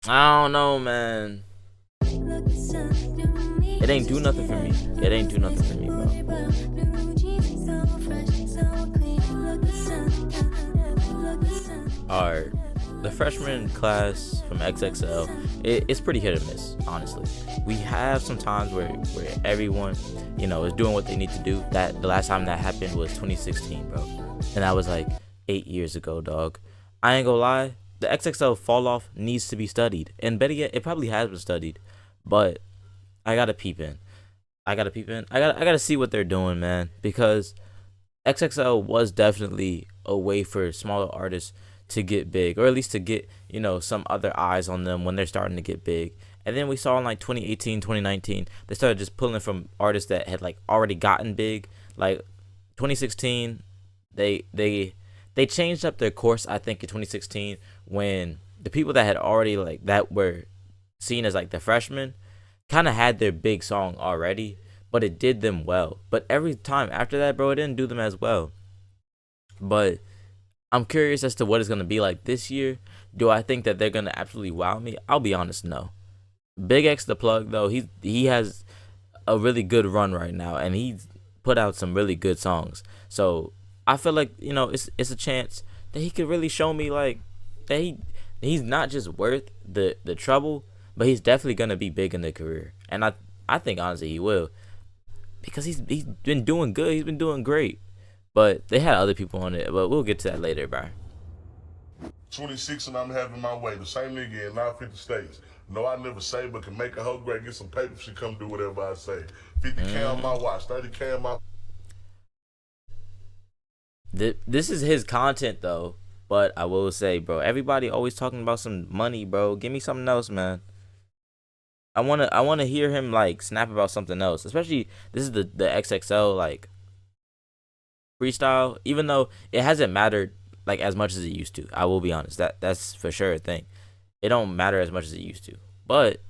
I don't know, man. It ain't do nothing for me. It ain't do nothing for me, bro. Alright, the freshman class from XXL, it's pretty hit or miss, honestly. We have some times where everyone, you know, is doing what they need to do. That the last time that happened was 2016, bro, and that was like 8 years ago, dog. I ain't gonna lie, the XXL fall off needs to be studied, and better yet, it probably has been studied, but I gotta peep in. I gotta peep in. I gotta see what they're doing, man, because XXL was definitely a way for smaller artists to get big, or at least to get, you know, some other eyes on them when they're starting to get big. And then we saw in like 2018, 2019, they started just pulling from artists that had like already gotten big. Like 2016, they changed up their course, I think, in 2016, when the people that had already like that were seen as like the freshmen kind of had their big song already, but it did them well. But every time after that, bro, it didn't do them as well. But I'm curious as to what it's gonna be like this year. Do I think that they're gonna absolutely wow me? I'll be honest, no. Bigxthaplug though, he has a really good run right now, and he's put out some really good songs. So I feel like, you know, it's a chance that he could really show me like that he's not just worth the trouble, but he's definitely gonna be big in the career. And I think honestly he will, because he's been doing good. He's been doing great. But they had other people on it, but we'll get to that later, bro. 26 and I'm having my way. The same nigga in all 50 states. No, I never say, but can make a hoe great, get some paper, she come do whatever I say. 50K on my watch, 30K on my... This is his content, though. But I will say, bro, everybody always talking about some money, bro. Give me something else, man. I wanna hear him, like, snap about something else. Especially, this is the XXL, like, freestyle, even though it hasn't mattered like as much as it used to. I will be honest, that's for sure a thing. It don't matter as much as it used to, but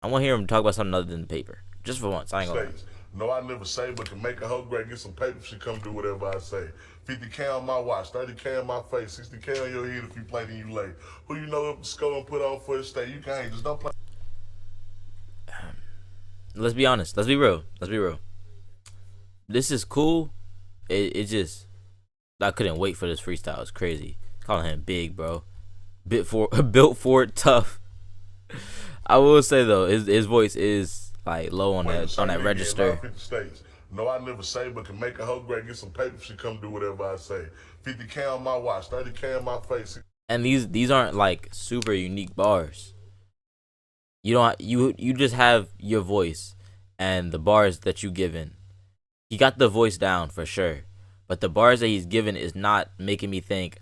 I want to hear him talk about something other than the paper, just for once. I ain't gonna lie. No, I never say, but can make a hoe great, get some paper, she come do whatever I say. 50K on my watch, 30K on my face, 60K on your head if you play then you late. Who you know up the skull and put on for a stay? You can't, just don't play. Let's be honest. Let's be real. This is cool. It just, I couldn't wait for this freestyle. It's crazy. Calling him big, bro. Built for it, tough. I will say though, his voice is like low on that register. No, I never say, but can make a hoe great, get some paper, she come do whatever I say. 50K on my watch, 30K on my face. And these aren't like super unique bars. You just have your voice and the bars that you given. He got the voice down for sure, but the bars that he's given is not making me think,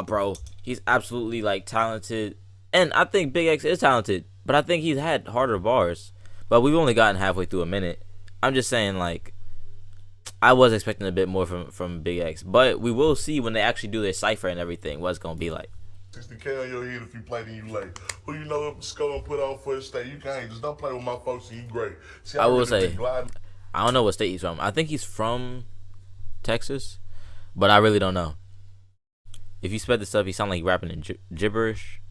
bro, he's absolutely like talented. And I think Big X is talented, but I think he's had harder bars. But we've only gotten halfway through a minute. I'm just saying, like, I was expecting a bit more from Big X, but we will see when they actually do their cipher and everything what it's gonna be like. 60K on your head if you play then you late. Who you know up the skull and put on for a stay? You can't, just don't play with my folks and you great. See, I will say, I don't know what state he's from. I think he's from Texas, but I really don't know. If you sped this up, he sound like he rapping in gibberish.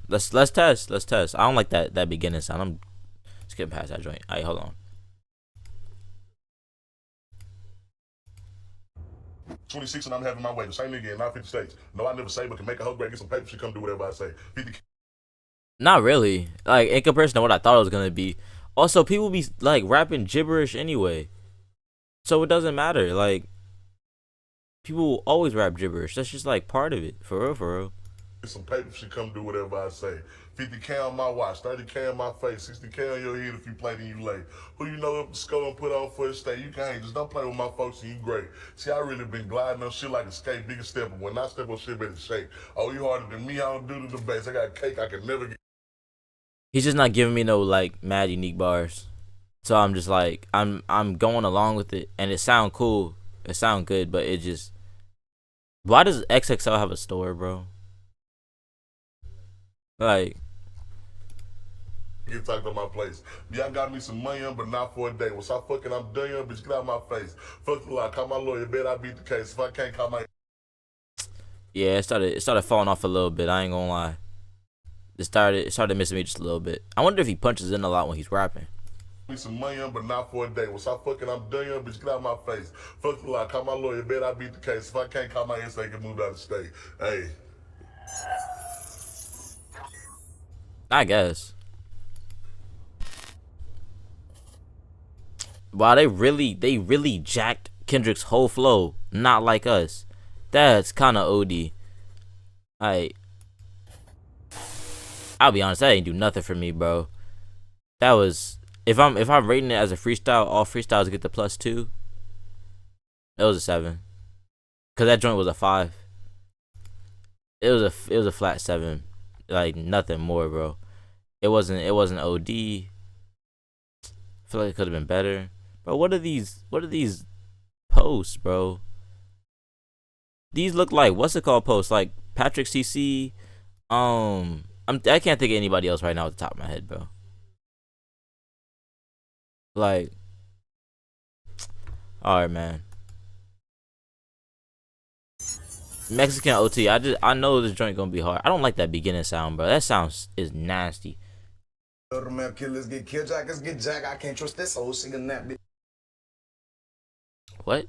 Let's test. I don't like that beginning sound. I'm skipping past that joint. Alright, hold on. 26 and I'm having my way. The same nigga in all 50 states. No, I never say, but can make a hoe great, get some paper, she come do whatever I say. 50... Not really. Like, in comparison to what I thought it was gonna be. Also, people be like rapping gibberish anyway, so it doesn't matter. Like, people will always rap gibberish. That's just like part of it, for real. Get some paper, she come do whatever I say. 50K on my watch, 30K on my face, 60K on your head if you play then you late. Who you know up the skull and put on for a stay? You can't, just don't play with my folks and you great. See, I really been gliding on shit like a skate, bigger step, but when I step on shit, better shake. Oh, you harder than me, I don't do to the base. I got cake, I can never get. He's just not giving me no like mad unique bars, so I'm just like I'm going along with it, and it sound cool, it sound good, but it just, why does XXL have a store, bro? Like, get talked on my place. Y'all got me some money on, but not for a day. Once I fucking, I'm done, young bitch, get out of my face. Fuck the law, call my lawyer, bet I beat the case. If I can't call my... Yeah, it started falling off a little bit. I ain't gonna lie. It started missing me just a little bit. I wonder if he punches in a lot when he's rapping. Me some money, but not for a day. Once I fucking, I'm done, bitch. Get out my face. Fuck the law. Call my lawyer. Bet I beat the case. If I can't call my SA, can move out of state. Hey. I guess. Wow, they really jacked Kendrick's whole flow. Not like us. That's kind of OD. I'll be honest, that ain't do nothing for me, bro. That was if I'm rating it as a freestyle, all freestyles get the +2. It was a 7, cause that joint was a 5. It was a flat 7, like nothing more, bro. It wasn't OD. I feel like it could have been better, bro. What are these posts, bro? These look like what's it called posts, like Patrick CC. I can't think of anybody else right now at the top of my head, bro. Like, all right, man. Mexican OT. I know this joint gonna be hard. I don't like that beginning sound, bro. That sound is nasty. Killers get killed, jackers get jacked. I can't trust this old singing that bitch. What?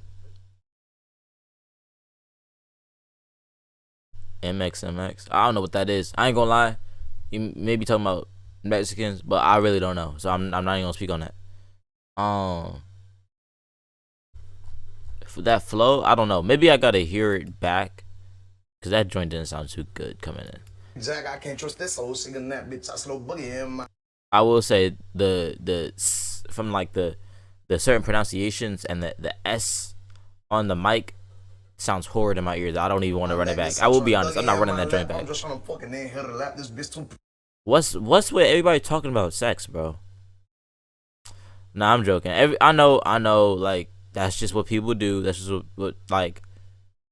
MXMX. I don't know what that is. I ain't gonna lie. You may be talking about Mexicans, but I really don't know. So I'm not even gonna speak on that. For that flow, I don't know. Maybe I gotta hear it back, cause that joint didn't sound too good coming in. Jack, I can't trust this old singing that bitch. I slow boogie in my. I will say the from like the certain pronunciations and the S on the mic sounds horrid in my ears. I don't even want to run it back. I will be honest. I'm not running that joint back. I'm just trying to fucking in here to lap this bitch too. What's with everybody talking about sex, bro? Nah, I'm joking. I know, like that's just what people do. That's just what like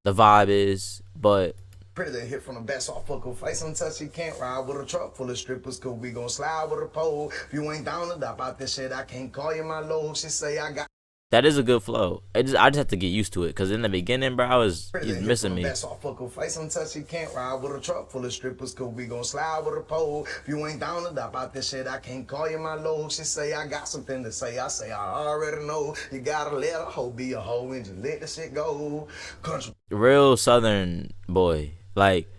the vibe is. But pretty they hit from the back, so I fuck her face until she can't ride with a truck full of strippers. Cause we gon' slide with a pole. If you ain't down to dop out this shit, I can't call you my low. She say I got. That is a good flow. I just have to get used to it, cause in the beginning, bro, he's missing me. So I fuck her face until she can't ride with a truck full of strippers. Cause we gon' slide with a pole. If you ain't down to dop out this shit, I can't call you my low. She say I got something to say. I say I already know. You gotta let a hoe be a hoe and just let the shit go. Country. Real Southern boy. Like,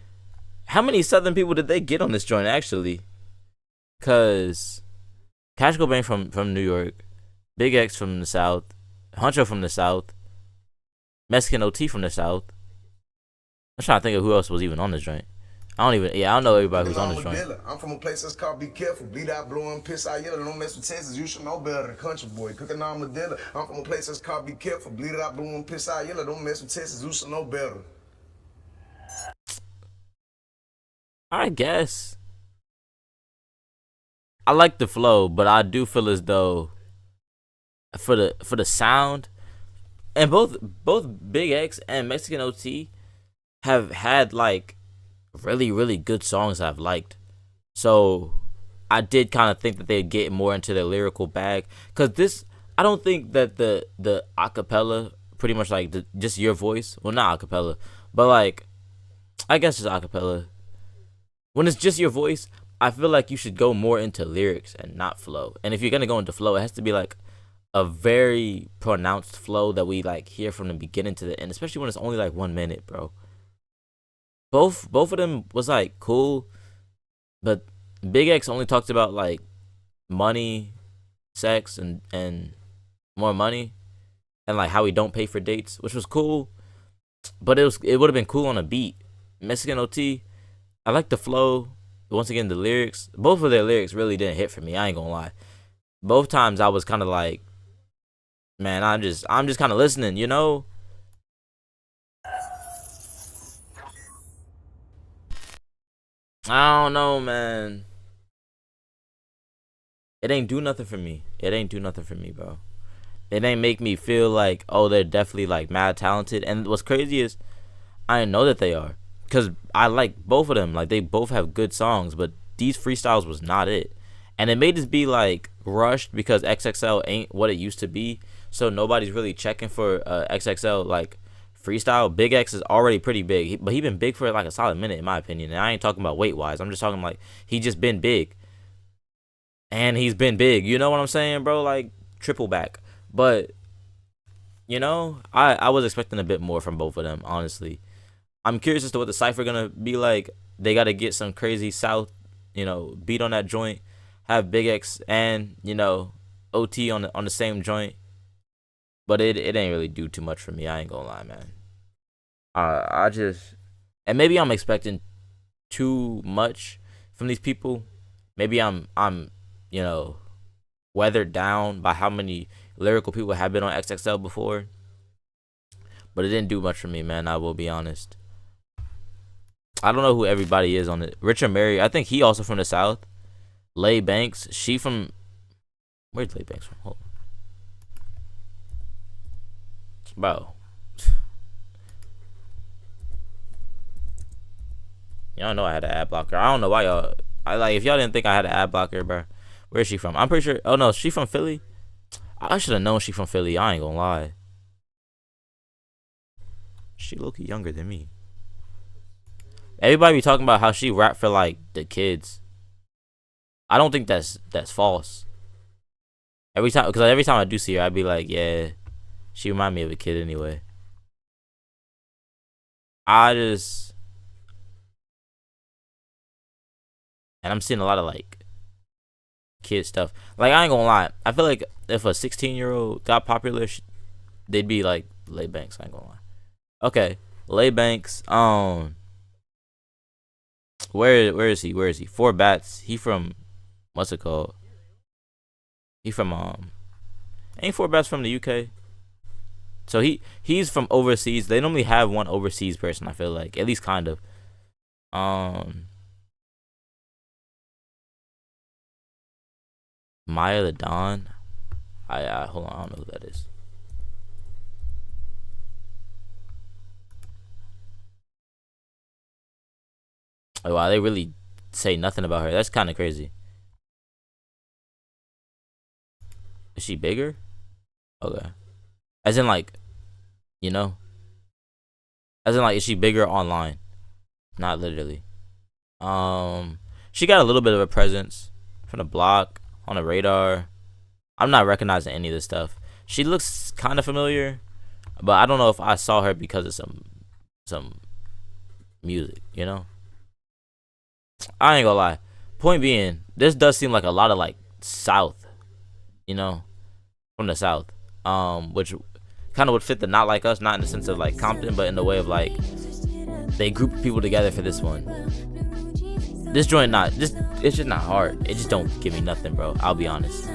how many Southern people did they get on this joint actually? Cause Cash Cobain from New York, Big X from the South, Huncho from the South, Mexican OT from the South. I'm trying to think of who else was even on this joint. I don't know everybody who's on this joint. I'm from a place that's called Be Careful. Bleed out, blowing, piss out, yellow. Don't mess with Texas. You should know better than country boy. Cooking armadillo. I'm from a place that's called Be Careful. Bleed out, blowing, piss out, yellow. Don't mess with Texas. You should know better. I guess. I like the flow, but I do feel as though for the sound, and both Big X and Mexican OT have had like really good songs I've liked. So I did kind of think that they'd get more into their lyrical bag, cause this, I don't think that the acapella, pretty much like just your voice, well not acapella, but like I guess just acapella. When it's just your voice, I feel like you should go more into lyrics and not flow. And if you're gonna go into flow, it has to be like a very pronounced flow that we like hear from the beginning to the end, especially when it's only like 1 minute, bro. Both of them was like cool, but Big X only talked about like money, sex, and more money, and like how he don't pay for dates, which was cool, but it would have been cool on a beat. Mexican OT, I like the flow. Once again, the lyrics, both of their lyrics really didn't hit for me. I ain't gonna lie. Both times I was kind of like, man, I'm just kind of listening, you know. I don't know, man. It ain't do nothing for me. It ain't do nothing for me, bro. It ain't make me feel like, oh, they're definitely like mad talented. And what's crazy is I didn't know that they are. Because I like both of them. Like, they both have good songs, but these freestyles was not it. And it made us be, like, rushed because XXL ain't what it used to be. So nobody's really checking for XXL, like, freestyle. Big X is already pretty big, but he been big for like a solid minute in my opinion. And I ain't talking about weight wise. I'm just talking like he just been big, and he's been big. You know what I'm saying, bro? Like triple back. But you know, I was expecting a bit more from both of them, honestly. I'm curious as to what the cypher gonna be like. They gotta get some crazy South, you know, beat on that joint. Have Big X and, you know, OT on the same joint. But it ain't really do too much for me. I ain't gonna lie, man. I just, and maybe I'm expecting too much from these people. Maybe I'm you know, weathered down by how many lyrical people have been on XXL before. But it didn't do much for me, man. I will be honest. I don't know who everybody is on it. Richard Mary, I think he also from the South. Lay Banks, she from, where's Lay Banks from? Hold on. Bro. Y'all know I had an ad blocker. I don't know why y'all, if y'all didn't think I had an ad blocker, bro. Where is she from? I'm pretty sure, oh no, she from Philly? I should have known she from Philly. I ain't gonna lie. She low-key younger than me. Everybody be talking about how she rap for like the kids. I don't think that's false. Every time I do see her, I'd be like, yeah, she remind me of a kid anyway. And I'm seeing a lot of like kid stuff. Like I ain't gonna lie, I feel like if a 16-year-old got popular, they'd be like Lay Banks. I ain't gonna lie. Okay, Lay Banks. Where is he? Where is he? Four Bats. He from, what's it called? He from ain't Four Bats from the UK? So he's from overseas. They normally have one overseas person, I feel like, at least kind of. Maya the Don. I hold on, I don't know who that is. Oh, wow, they really say nothing about her. That's kind of crazy. Is she bigger? Okay. As in, like, you know? As in, like, is she bigger online? Not literally. She got a little bit of a presence from the block, on the radar. I'm not recognizing any of this stuff. She looks kind of familiar, but I don't know if I saw her because of some music, you know? I ain't gonna lie. Point being, this does seem like a lot of like South, you know, from the South, which kind of would fit the not like us, not in the sense of like Compton, but in the way of like they group people together for this one. This joint it's just not hard. It just don't give me nothing, bro. I'll be honest.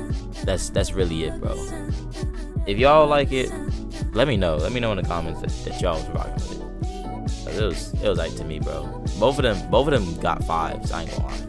That's really it, bro. If y'all like it, let me know. Let me know in the comments that y'all was rocking with it. It was like to me, bro. Both of them got fives. I ain't gonna lie.